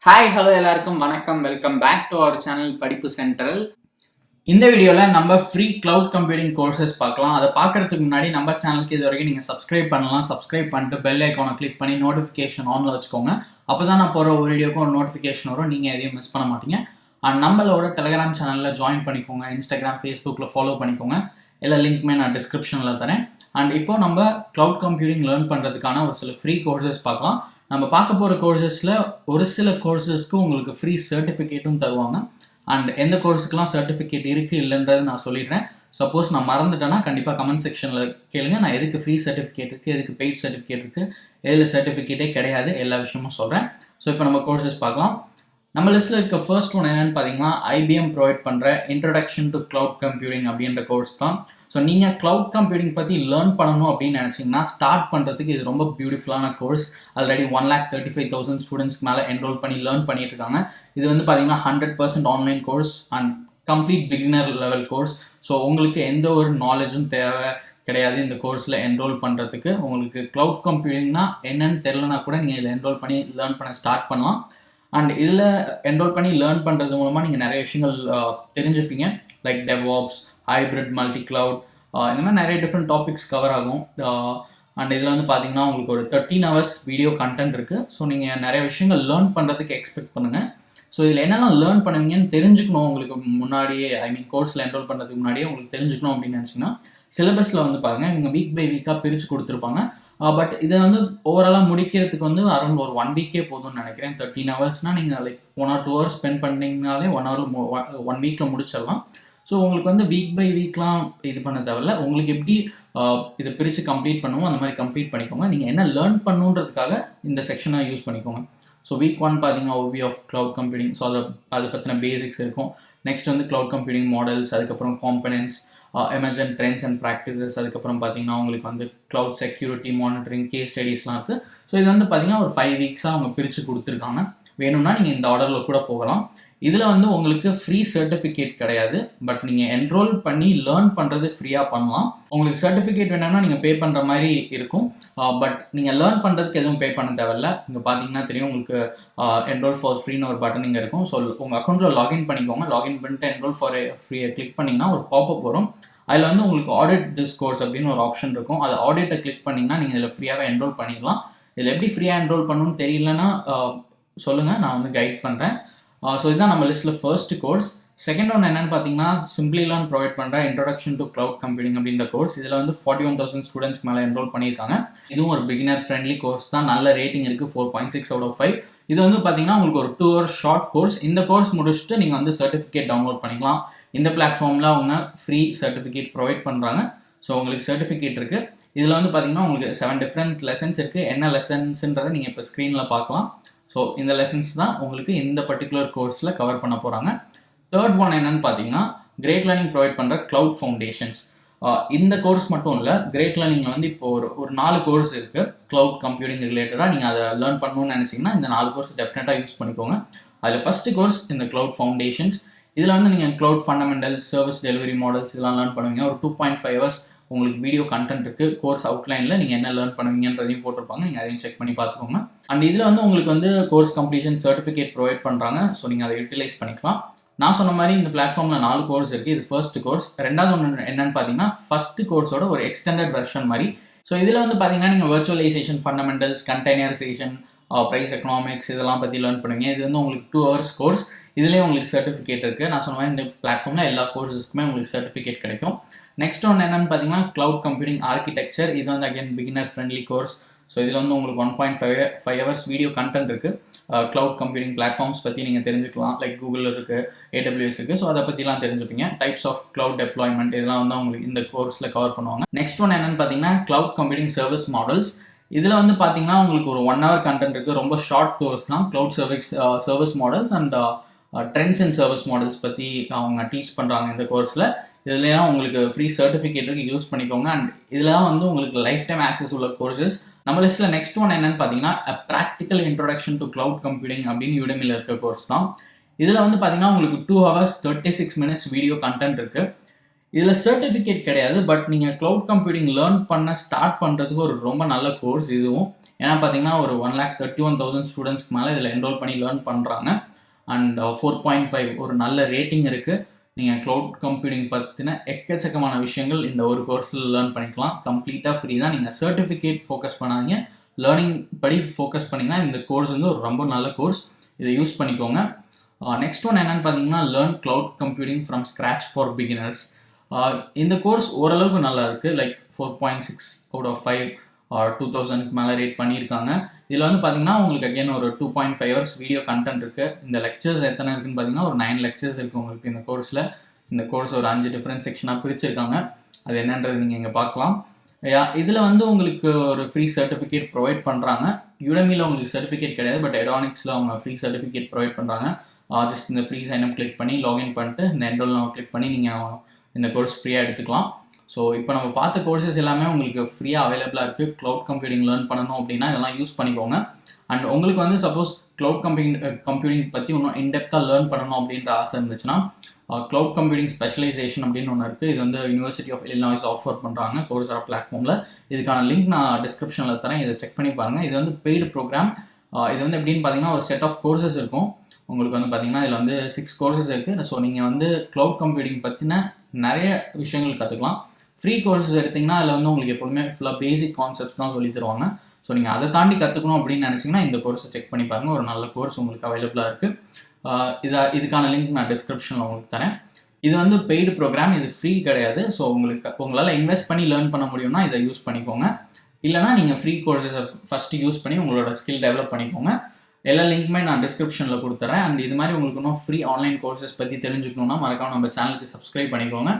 Hi hello எல்லாருக்கும் வணக்கம். Welcome back to our channel படிப்பு சென்ட்ரல். இந்த வீடியோவில் நம்ம ஃப்ரீ கிளவுட் கம்ப்யூட்டிங் கோர்சஸ் பார்க்கலாம். அதை பார்க்கறதுக்கு முன்னாடி நம்ம சேனலுக்கு இது வரைக்கும் நீங்கள் சப்ஸ்கிரைப் பண்ணலாம். சப்ஸ்கிரைப் பண்ணிட்டு பெல் ஐக்கானை கிளிக் பண்ணி நோட்டிஃபிகேஷன் ஆனில் வச்சுக்கோங்க. அப்போ தான் நான் போகிற ஒரு வீடியோக்கும் ஒரு நோட்டிஃபிகேஷன் வரும், நீங்கள் எதையும் மிஸ் பண்ண மாட்டீங்க. அண்ட் நம்மளோட டெலிகிராம் சேனலில் ஜாயின் பண்ணிக்கோங்க. இன்ஸ்டாகிராம், ஃபேஸ்புக்கில் ஃபாலோ பண்ணிக்கோங்க. எல்லா லிங்க்குமே நான் டிஸ்கிரிப்ஷனில் தரேன். அண்ட் இப்போ நம்ம கிளவுட் கம்ப்யூட்டிங் லேர்ன் பண்ணுறதுக்கான ஒரு சில ஃப்ரீ கோர்சஸ் பார்க்கலாம். நம்ம பார்க்க போகிற கோர்சஸில் ஒரு சில கோர்சஸ்க்கு உங்களுக்கு ஃப்ரீ சர்டிஃபிகேட்டும் தருவாங்க. அண்ட் எந்த கோர்ஸுக்கெலாம் சர்டிஃபிகேட் இருக்குது இல்லைன்றது நான் சொல்லிடுறேன். சப்போஸ் நான் மறந்துட்டேன்னா கண்டிப்பாக கமெண்ட் செக்ஷனில் கேளுங்க. நான் எதுக்கு ஃப்ரீ சர்டிஃபிகேட் இருக்குது, எதுக்கு பெய்ட் சர்டிஃபிகேட் இருக்குது, எதில் சர்டிஃபிகேட்டே கிடையாது, எல்லா விஷயமும் சொல்கிறேன். ஸோ இப்போ நம்ம கோர்சஸ் பார்க்கலாம். நம்ம லிஸ்ட்டில் இருக்க ஃபர்ஸ்ட் ஒன் என்னென்னு பார்த்தீங்கன்னா ஐபிஎம் ப்ரொவைட் பண்ணுற இன்ட்ரடக்ஷன் டு கிளவுட் கம்ப்யூட்டிங் அப்படின்ற கோர்ஸ் தான். ஸோ நீங்கள் கிளவுட் கம்ப்யூட்டிங் பற்றி லேர்ன் பண்ணணும் அப்படின்னு நினச்சிங்கன்னா ஸ்டார்ட் பண்ணுறதுக்கு இது ரொம்ப பியூட்டிஃபுல்லான கோர்ஸ். ஆல்ரெடி 1,35,000 ஸ்டூடெண்ட்ஸ்க்கு மேலே என்ரோல் பண்ணி லேர்ன் பண்ணிட்டு இருக்காங்க. இது வந்து பார்த்தீங்கன்னா 100% online course and complete beginner level course. So உங்களுக்கு எந்த ஒரு நாலேஜும் தேவை கிடையாது இந்த கோர்ஸில் என்ரோல் பண்ணுறதுக்கு. உங்களுக்கு கிளவுட் கம்ப்யூட்டிங்னா என்னன்னு தெரிலனா கூட நீங்கள் இதில் என்ரோல் பண்ணி லேர்ன் பண்ண ஸ்டார்ட் பண்ணலாம். அண்ட் இதில் என்ரோல் பண்ணி லேர்ன் பண்ணுறது மூலமாக நீங்கள் நிறைய விஷயங்கள் தெரிஞ்சுப்பீங்க. Like DevOps, hybrid, multi cloud, இந்த மாதிரி நிறைய டிஃப்ரெண்ட் டாபிக்ஸ் கவர் ஆகும். அண்ட் இதில் வந்து பார்த்தீங்கன்னா உங்களுக்கு ஒரு 13 hours வீடியோ கண்டென்ட் இருக்குது. ஸோ நீங்கள் நிறைய விஷயங்கள் லேர்ன் பண்ணுறதுக்கு எக்ஸ்பெக்ட் பண்ணுங்கள். ஸோ இதில் என்னெல்லாம் லேர்ன் பண்ணுவீங்கன்னு தெரிஞ்சுக்கணும் உங்களுக்கு முன்னாடியே, கோர்ஸில் என்ரோல் பண்ணுறதுக்கு முன்னாடியே உங்களுக்கு தெரிஞ்சுக்கணும் அப்படின்னு நினச்சிங்கன்னா சிலபஸில் வந்து பாருங்கள், இவங்க வீக் பை வீக்காக பிரித்து கொடுத்துருப்பாங்க. பட் இதை வந்து ஓவராலாக முடிக்கிறதுக்கு வந்து அரௌண்ட் ஒரு 1 week போதும்னு நினைக்கிறேன். 13 hours நீங்கள் லைக் 1 or 2 hours ஸ்பெண்ட் பண்ணிங்கனாலே 1 week முடிச்சிடலாம். ஸோ உங்களுக்கு வந்து வீக் பை வீக்லாம் இது பண்ண தேவையில்ல. உங்களுக்கு எப்படி இதை பிரித்து கம்ப்ளீட் பண்ணுவோம் அந்த மாதிரி கம்ப்ளீட் பண்ணிக்கோங்க. நீங்கள் என்ன லேர்ன் பண்ணுன்றதுக்காக இந்த செக்ஷனை யூஸ் பண்ணிக்கோங்க. ஸோ வீக் 1 பார்த்தீங்கன்னா ஓவியூ ஆஃப் கிளவுட் கம்ப்யூட்டிங். ஸோ அதை பற்றின பேசிக்ஸ் இருக்கும். நெக்ஸ்ட் வந்து கிளவுட் கம்ப்யூட்டிங் மாடல்ஸ், அதுக்கப்புறம் components, emergent trends and practices, அதுக்கப்புறம் பார்த்தீங்கன்னா உங்களுக்கு வந்து கிளவுட் செக்யூரிட்டி மானிட்டரிங், கேஸ் ஸ்டடீஸ்லாம் இருக்குது. ஸோ இது வந்து பார்த்தீங்கன்னா ஒரு 5 weeks அவங்க பிரித்து கொடுத்துருக்காங்க. வேணும்னா நீங்கள் இந்த ஆர்டரில் கூட போகலாம். இதில் வந்து உங்களுக்கு ஃப்ரீ சர்டிஃபிகேட் கிடையாது. பட் நீங்கள் என்ரோல் பண்ணி லேர்ன் பண்ணுறது ஃப்ரீயாக பண்ணலாம். உங்களுக்கு சர்டிஃபிகேட் வேணும்னா நீங்கள் பே பண்ணுற மாதிரி இருக்கும். பட் நீங்கள் லேர்ன் பண்ணுறதுக்கு எதுவும் பே பண்ண தேவையில்ல. இங்கே பார்த்தீங்கன்னா தெரியும் உங்களுக்கு என்ரோல் ஃபார் ஃப்ரீன்னு ஒரு பட்டன் இங்கே இருக்கும். ஸோ உங்கள் அக்கௌண்ட்டில் லாகின் பண்ணிக்கோங்க. லாகின் பண்ணிட்டு என்ரோல் ஃபார் ஃப்ரீயை கிளிக் பண்ணிங்கன்னா ஒரு பாப்அப் வரும். அதில் வந்து உங்களுக்கு ஆடிட் திஸ் கோர்ஸ் அப்படின்னு ஒரு ஆப்ஷன் இருக்கும். அது ஆடிட்டை கிளிக் பண்ணிங்கன்னா நீங்கள் இதில் ஃப்ரீயாகவே என்ரோல் பண்ணிக்கலாம். இதில் எப்படி ஃப்ரீயாக என்ரோல் பண்ணணும்னு தெரியலன்னா சொல்லுங்கள், நான் வந்து கைட் பண்ணுறேன். ஸோ இதுதான் நம்ம லிஸ்ட்டில் ஃபர்ஸ்ட் கோர்ஸ். செகண்ட் ஒன் என்னென்னு பார்த்தீங்கன்னா சிம்பிளி லேர்ன் ப்ரொவைட் பண்ணுற இன்ட்ரடக்ஷன் டு கிளவுட் கம்ப்யூட்டிங் அப்படின்ற கோர்ஸ். இதில் வந்து 41,000 ஸ்டூடெண்ட்ஸ்க்கு மேலே என்ரோல் பண்ணியிருக்காங்க. இதுவும் ஒரு பிகினர் ஃப்ரெண்ட்லி கோர்ஸ் தான். நல்ல ரேட்டிங் இருக்குது, 4.6 out of 5. இது வந்து பார்த்தீங்கன்னா உங்களுக்கு ஒரு 2 hours ஷார்ட் கோர்ஸ். இந்த கோர்ஸ் முடிச்சுட்டு நீங்கள் வந்து சர்டிஃபிகேட் டவுன்லோட் பண்ணிக்கலாம். இந்த பிளாட்ஃபார்மில் அவங்க ஃப்ரீ சர்டிஃபிகேட் ப்ரொவைட் பண்ணுறாங்க. ஸோ உங்களுக்கு சர்டிஃபிகேட் இருக்குது. இதில் வந்து பார்த்தீங்கன்னா உங்களுக்கு 7 different lessons இருக்குது. என்ன லெசன்ஸுன்றதை நீங்கள் இப்போ ஸ்க்ரீனில் பார்க்கலாம். ஸோ இந்த லெசன்ஸ் தான் உங்களுக்கு இந்த பர்டிகுலர் கோர்ஸில் கவர் பண்ண போகிறாங்க. தேர்ட் ஒன் என்னன்னு பார்த்தீங்கன்னா கிரேட் லேர்னிங் ப்ரொவைட் பண்ணுற கிளவுட் ஃபவுண்டேஷன்ஸ். இந்த கோர்ஸ் மட்டும் இல்லை, கிரேட் லேர்னிங்கில் வந்து இப்போ ஒரு 4 கோர்ஸ் இருக்குது கிளவுட் கம்ப்யூட்டிங் ரிலேட்டடாக. நீங்கள் அதை லேர்ன் பண்ணணும்னு நினச்சிங்கன்னா இந்த 4 கோர்ஸ் டெஃபினட்டாக யூஸ் பண்ணிக்கோங்க. அதில் ஃபஸ்ட்டு கோர்ஸ் இந்த கிளவுட் ஃபவுண்டேஷன்ஸ். இதில் வந்து நீங்கள் cloud fundamentals, service delivery models இதெல்லாம் லேர்ன் பண்ணுவீங்க. ஒரு 2.5 hours உங்களுக்கு வீடியோ கண்டென்ட் இருக்குது. கோர்ஸ் அவுட்லைனில் நீங்கள் என்ன லேர்ன் பண்ணுவீங்கன்றதையும் போட்டிருப்பாங்க. நீங்கள் அதையும் செக் பண்ணி பார்த்துக்கோங்க. அண்ட் இதில் வந்து உங்களுக்கு வந்து கோர்ஸ் கம்ப்ளீஷன் சர்டிஃபிகேட் ப்ரொவைட் பண்ணுறாங்க. ஸோ நீங்கள் அதை யூட்டிலைஸ் பண்ணிக்கலாம். நான் சொன்ன மாதிரி இந்த பிளாட்ஃபார்மில் 4 கோர்ஸ் இருக்குது. இது ஃபர்ஸ்ட் கோர்ஸ். ரெண்டாவது ஒன்று என்னன்னு பார்த்தீங்கன்னா ஃபர்ஸ்ட் கோர்ஸோட ஒரு எக்ஸ்டெண்டட் வெர்ஷன் மாதிரி. ஸோ இதில் வந்து பார்த்தீங்கன்னா நீங்கள் virtualisation fundamentals, containerisation, price economics இதெல்லாம் பற்றி லேர்ன் பண்ணுவீங்க. இது வந்து உங்களுக்கு 2 hours கோர்ஸ். இதுலேயே உங்களுக்கு சர்டிஃபிகேட் இருக்குது. நான் சொன்ன மாதிரி இந்த பிளாட்ஃபார்மில் எல்லா கோர்ஸஸ்க்குமே உங்களுக்கு சர்டிஃபிகேட் கிடைக்கும். நெக்ஸ்ட் ஒன்று என்னென்னு பார்த்தீங்கன்னா கிளவுட் கம்ப்யூட்டிங் ஆர்கிடெக்சர். இது வந்து again beginner friendly course. So இதில் வந்து உங்களுக்கு 1.5 hours வீடியோ கண்டென்ட் இருக்குது. கிளவுட் கம்ப்யூட்டிங் பிளாட்ஃபார்ம்ஸ் பற்றி நீங்கள் தெரிஞ்சுக்கலாம். லைக் கூகுள் இருக்குது, AWS இருக்குது. ஸோ அதை பற்றிலாம் தெரிஞ்சுப்பீங்க. டைப்ஸ் ஆஃப் கிளவுட் டெப்ளாய்மெண்ட் இதெல்லாம் வந்து உங்களுக்கு இந்த கோர்ஸில் கவர் பண்ணுவாங்க. நெக்ஸ்ட் ஒன் என்னென்னு பார்த்தீங்கன்னா கிளவுட் கம்ப்யூட்டிங் சர்வீஸ் மாடல்ஸ். இதில் வந்து பார்த்தீங்கன்னா உங்களுக்கு ஒரு 1 hour கண்டென்ட் இருக்குது. ரொம்ப ஷார்ட் கோர்ஸ் தான். Cloud service models and trends and service models பற்றி அவங்க டீச் பண்ணுறாங்க இந்த கோர்ஸில். இதுலாம் உங்களுக்கு ஃப்ரீ சர்டிஃபிகேட் யூஸ் பண்ணிக்கோங்க. அண்ட் இதெல்லாம் வந்து உங்களுக்கு லைஃப் டைம் ஆக்சஸ் உள்ள கோர்சஸ். நம்ம லிஸ்ட்டில் நெக்ஸ்ட் ஒன் என்னன்னு பார்த்தீங்கன்னா practical introduction to cloud computing அப்படின்னு யூடெமியில் இருக்க கோர்ஸ் தான். இதில் வந்து பார்த்தீங்கன்னா உங்களுக்கு 2 hours 36 minutes வீடியோ கண்டென்ட் இருக்குது. இதில் சர்டிஃபிகேட் கிடையாது, பட் நீங்கள் க்ளவுட் கம்ப்யூட்டிங் லேர்ன் பண்ண ஸ்டார்ட் பண்ணுறதுக்கு ஒரு ரொம்ப நல்ல கோர்ஸ் இதுவும். ஏன்னா பார்த்தீங்கன்னா ஒரு 1,31,000 ஸ்டூடெண்ட்ஸ்க்கு மேலே இதில் என்ரோல் பண்ணி லேர்ன் பண்ணுறாங்க. அண்ட் 4.5 ஒரு நல்ல ரேட்டிங் இருக்குது. நீங்கள் க்ளவுட் கம்ப்யூட்டிங் பற்றின எக்கச்சக்கமான விஷயங்கள் இந்த ஒரு கோர்ஸில் லேர்ன் பண்ணிக்கலாம். கம்ப்ளீட்டாக ஃப்ரீ தான். நீங்கள் சர்டிஃபிகேட் ஃபோக்கஸ் பண்ணாதீங்க, லேர்னிங் படி ஃபோக்கஸ் பண்ணிங்கன்னா இந்த கோர்ஸ் வந்து ஒரு ரொம்ப நல்ல கோர்ஸ். இதை யூஸ் பண்ணிக்கோங்க. நெக்ஸ்ட் ஒன் என்னென்னு பார்த்தீங்கன்னா learn cloud computing from scratch for beginners. இந்த கோர்ஸ் ஓரளவுக்கு நல்லா இருக்குது. லைக் 4.6 அவுட் ஆஃப் 5 ஆர் 2000க்கு மேலே ரேட் பண்ணியிருக்காங்க. இதில் வந்து பார்த்தீங்கன்னா உங்களுக்கு அகெயின் ஒரு 2.5 hours வீடியோ கண்டென்ட் இருக்குது. இந்த லெக்சர்ஸ் எத்தனை இருக்குன்னு பார்த்தீங்கன்னா ஒரு 9 லெக்சர்ஸ் இருக்குது உங்களுக்கு இந்த கோர்ஸில். இந்த கோர்ஸ் ஒரு 5 டிஃப்ரெண்ட் செக்ஷனாக பிரிச்சிருக்காங்க. அது என்னன்றது நீங்கள் இங்கே பார்க்கலாம். இதில் வந்து உங்களுக்கு ஒரு ஃப்ரீ சர்டிஃபிகேட் ப்ரொவைட் பண்ணுறாங்க. யுடமியில் உங்களுக்கு சர்டிஃபிகேட் கிடையாது, பட் எடானிக்ஸில் அவங்க ஃப்ரீ சர்டிஃபிகேட் ப்ரொவைட் பண்ணுறாங்க. ஜஸ்ட் இந்த ஃப்ரீ சைனப் கிளிக் பண்ணி லாகின் பண்ணிட்டு இந்த என்ரோல் நம்ம கிளிக் பண்ணி நீங்கள் இந்த கோர்ஸ் ஃப்ரீயாக எடுத்துக்கலாம். ஸோ இப்போ நம்ம பார்த்த கோர்சஸ் எல்லாமே உங்களுக்கு ஃப்ரீயாக அவைலபிளாக இருக்குது. க்ளவுட் கம்ப்யூட்டிங் லேர்ன் பண்ணணும் அப்படின்னா இதெல்லாம் யூஸ் பண்ணிக்கோங்க. அண்ட் உங்களுக்கு வந்து சப்போஸ் க்ளவுட் கம்ப்யூட்டிங் பற்றி இன்னும் இன்டெப்த்தாக லேர்ன் பண்ணணும் அப்படின்ற ஆசை இருந்துச்சுன்னா க்ளவுட் கம்ப்யூட்டிங் ஸ்பெஷலைசேஷன் அப்படின்னு ஒன்று இருக்குது. இது வந்து யூனிவர்சிட்டி ஆஃப் இல்லினாய்ஸ் ஆஃபர் பண்ணுறாங்க கோர்ஸரா பிளாட்ஃபார்மில். இதுக்கான லிங்க் நான் டிஸ்கிரிப்ஷனில் தரேன், இதை செக் பண்ணி பாருங்கள். இது வந்து பெய்டு ப்ரோக்ராம். இது வந்து எப்படின்னு பார்த்தீங்கன்னா ஒரு செட் ஆஃப் கோர்சஸ் இருக்கும். உங்களுக்கு வந்து பார்த்தீங்கன்னா இதில் வந்து 6 கோர்சஸ் இருக்குது. ஸோ நீங்கள் வந்து க்ளவுட் கம்ப்யூட்டிங் பற்றின நிறைய விஷயங்கள் கற்றுக்கலாம். ஃப்ரீ கோர்சஸ் எடுத்திங்கன்னா அதில் வந்து உங்களுக்கு எப்போதுமே ஃபுல்லாக பேசிக் கான்செப்ட்ஸ் தான் சொல்லி தருவாங்க. ஸோ நீங்கள் அதை தாண்டி கற்றுக்கணும் அப்படின்னு நினச்சிங்கன்னா இந்த கோர்ஸை செக் பண்ணி பாருங்கள். ஒரு நல்ல கோர்ஸ் உங்களுக்கு அவைலபிளாக இருக்குது. இதுக்கான லிங்க் நான் டிஸ்கிரிப்ஷனில் உங்களுக்கு தரேன். இது வந்து பெய்டு ப்ரோக்ராம், இது ஃப்ரீ கிடையாது. ஸோ உங்களால் இன்வெஸ்ட் பண்ணி லேர்ன் பண்ண முடியும்னா இதை யூஸ் பண்ணிக்கோங்க. இல்லைனா நீங்கள் ஃப்ரீ கோர்சஸை ஃபஸ்ட்டு யூஸ் பண்ணி உங்களோட ஸ்கில் டெவலப் பண்ணிக்கோங்க. எல்லா லிங்க்குமே நான் டிஸ்கிரிப்ஷனில் கொடுத்துறேன். அண்ட் இது மாதிரி உங்களுக்கு இன்னும் ஃப்ரீ ஆன்லைன் கோர்சஸ் பற்றி தெரிஞ்சுக்கணுன்னா மறக்காம நம்ம சேனலுக்கு சப்ஸ்கிரைப் பண்ணிக்கோங்க.